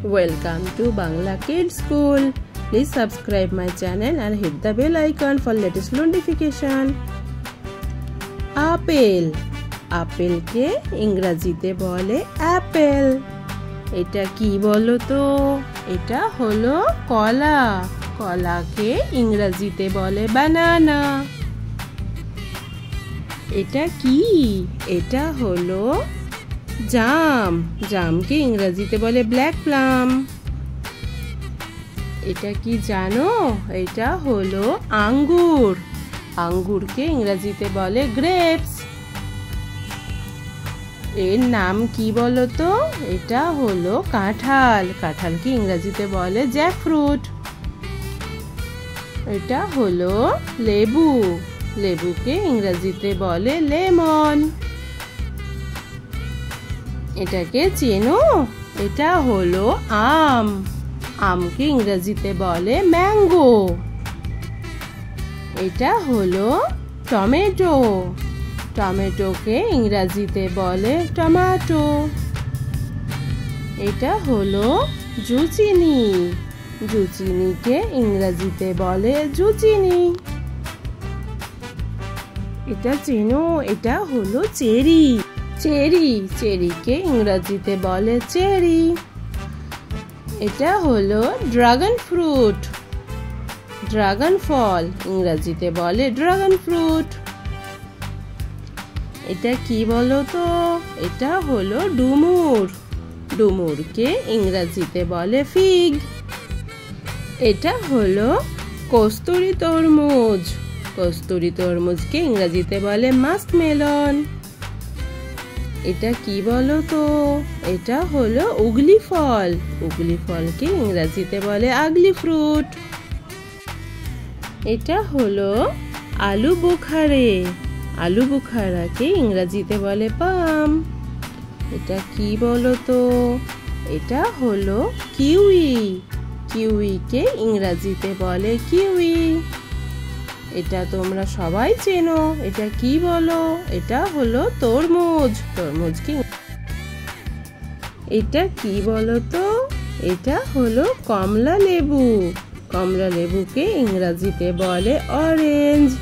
Welcome to Bangla Kids School. Please subscribe my channel and hit the bell icon for latest notification. আপেল আপেলকে ইংরেজিতে বলে Apple. এটা কি বলো তো? এটা হলো কলা। কলাকে ইংরেজিতে বলে বানানা। এটা কি? এটা হলো জাম। জামকে ইংরেজিতে বলে ব্ল্যাক প্লাম। এটা কি জানো? এটা হলো আঙ্গুর। আঙ্গুরকে ইংরেজিতে বলে গ্রেপস। এর নাম কি বলো তো? এটা হলো কাঁঠাল। কাঁঠালকে ইংরেজিতে বলে জ্যাকফ্রুট। এটা হলো লেবু। লেবুকে ইংরেজিতে বলে লেমন। এটাকে চেনো? এটা হলো আম। আমকে ইংরেজিতে বলে ম্যাঙ্গো। এটা হলো টমেটো। টমেটোকে ইংরেজিতে বলে টমেটো। এটা হলো জুচিনি। জুচিনিকে ইংরেজিতে বলে জুচিনি। এটা চেনো? এটা হলো চেরি। চেরিকে ইংরেজিতে বলে চেরি। এটা হলো ড্রাগন ফ্রুট। ড্রাগন ফল ইংরেজিতে বলে ড্রাগন ফ্রুট। এটা কি বলো তো? এটা হলো ডুমুর। ডুমুরকে ইংরেজিতে বলে ফিগ। এটা হলো কস্তুরী তরমুজ। কস্তুরী তরমুজকে ইংরেজিতে বলে মাস্কমেলন। এটা কি বলো তো? এটা হলো উগলি ফল। উগলি ফলকে ইংরেজিতে বলে আগলি ফ্রুট। এটা হলো আলু বুখারে। আলু বুখারাকে ইংরেজিতে বলে পাম। এটা কি বলো তো? এটা হলো কিউই। কিউইকে ইংরেজিতে বলে কিউই। এটা তোমরা সবাই চেনো। এটা কি বলো? এটা হলো তরমুজ। তরমুজকে এটা কি বলো তো? এটা হলো কমলা লেবু। কমলা লেবুকে ইংরেজিতে বলে অরেঞ্জ।